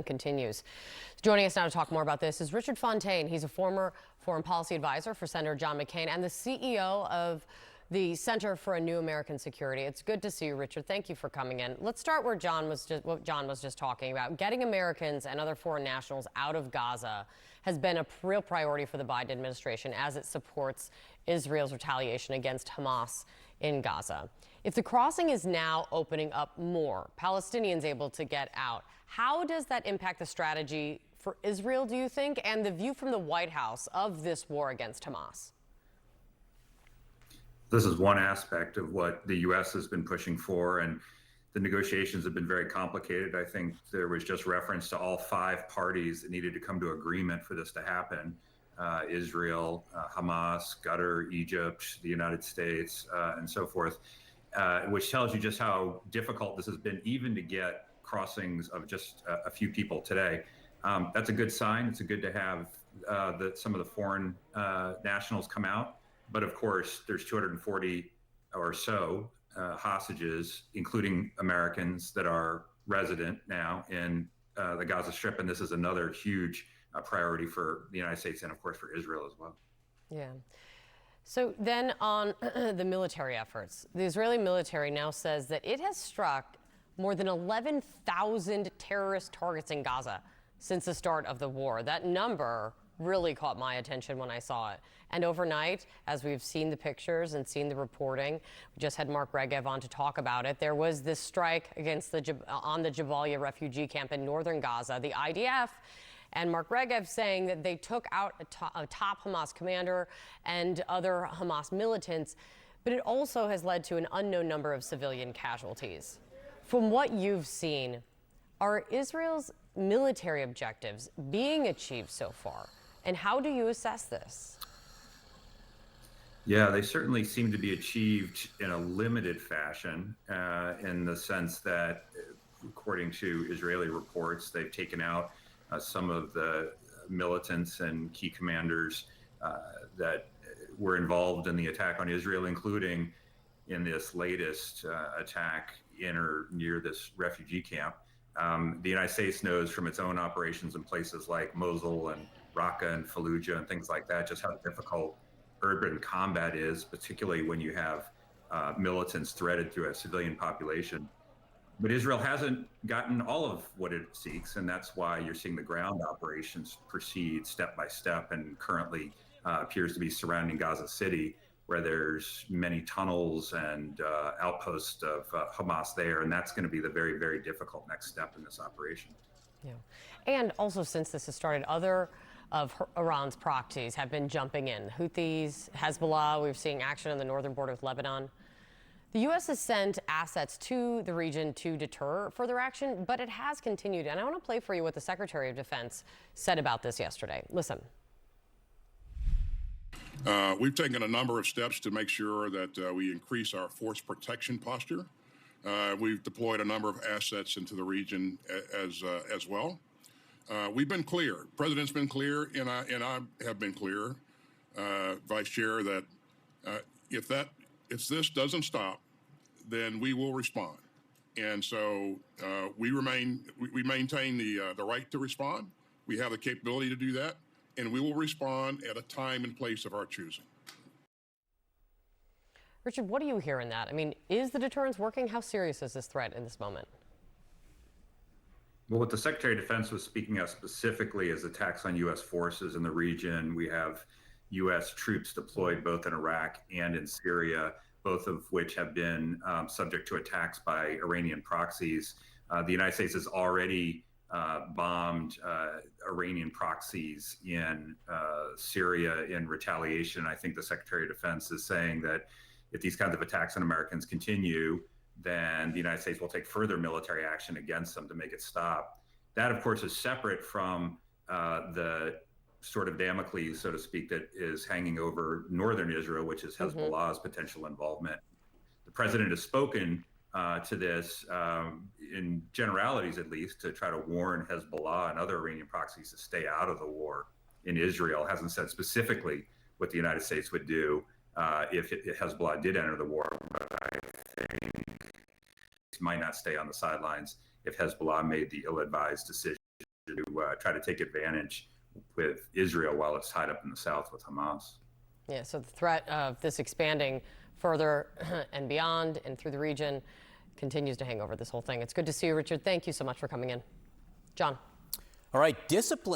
continues. Joining us now to talk more about this is Richard Fontaine. He's a former foreign policy advisor for Senator John McCain and the CEO of the Center for a New American Security. It's good to see you, Richard. Thank you for coming in. Let's start where what John was just talking about. Getting Americans and other foreign nationals out of Gaza has been a real priority for the Biden administration as it supports Israel's retaliation against Hamas in Gaza. If the crossing is now opening up more, Palestinians able to get out, how does that impact the strategy for Israel, do you think, and the view from the White House of this war against Hamas? This is one aspect of what the U.S. has been pushing for, and the negotiations have been very complicated. I think there was just reference to all 5 parties that needed to come to agreement for this to happen. Israel, Hamas, Qatar, Egypt, the United States, and so forth, which tells you just how difficult this has been, even to get crossings of just a few people today. That's a good sign. It's good to have some of the foreign nationals come out. But of course, there's 240 or so hostages, including Americans that are resident now in the Gaza Strip. And this is another huge priority for the United States and, of course, for Israel as well. Yeah. So then on the military efforts, the Israeli military now says that it has struck more than 11,000 terrorist targets in Gaza since the start of the war. That number really caught my attention when I saw it. And overnight, as we've seen the pictures and seen the reporting, we just had Mark Regev on to talk about it. There was this strike against on the Jabalia refugee camp in northern Gaza. The IDF and Mark Regev saying that they took out a top Hamas commander and other Hamas militants, but it also has led to an unknown number of civilian casualties. From what you've seen, are Israel's military objectives being achieved so far? And how do you assess this? Yeah, they certainly seem to be achieved in a limited fashion, in the sense that, according to Israeli reports, they've taken out some of the militants and key commanders that were involved in the attack on Israel, including in this latest attack in or near this refugee camp. The United States knows from its own operations in places like Mosul and Raqqa and Fallujah and things like that, just how difficult urban combat is, particularly when you have militants threaded through a civilian population. But Israel hasn't gotten all of what it seeks, and that's why you're seeing the ground operations proceed step by step and currently appears to be surrounding Gaza City, where there's many tunnels and outposts of Hamas there, and that's going to be the very, very difficult next step in this operation. Yeah. And also, since this has started, other of Iran's proxies have been jumping in. Houthis, Hezbollah, we're seeing action on the northern border with Lebanon. The U.S. has sent assets to the region to deter further action, but it has continued. And I want to play for you what the Secretary of Defense said about this yesterday. Listen. We've taken a number of steps to make sure that we increase our force protection posture. We've deployed a number of assets into the region as well. We've been clear. President's been clear, and I have been clear, Vice Chair, that if this doesn't stop, then we will respond. And so we maintain the right to respond. We have the capability to do that, and we will respond at a time and place of our choosing. Richard, what do you hear in that? I mean, is the deterrence working? How serious is this threat in this moment? Well, what the Secretary of Defense was speaking of specifically is attacks on U.S. forces in the region. We have U.S. troops deployed both in Iraq and in Syria, both of which have been subject to attacks by Iranian proxies. The United States has already bombed Iranian proxies in Syria in retaliation. I think the Secretary of Defense is saying that if these kinds of attacks on Americans continue, then the United States will take further military action against them to make it stop. That, of course, is separate from the sort of Damocles, so to speak, that is hanging over northern Israel, which is Hezbollah's potential involvement. The president has spoken to this in generalities, at least, to try to warn Hezbollah and other Iranian proxies to stay out of the war in Israel. Hasn't said specifically what the United States would do if Hezbollah did enter the war, but I think it might not stay on the sidelines if Hezbollah made the ill-advised decision to try to take advantage with Israel while it's tied up in the south with Hamas. Yeah, so the threat of this expanding further and beyond and through the region continues to hang over this whole thing. It's good to see you, Richard. Thank you so much for coming in. John. All right, discipline.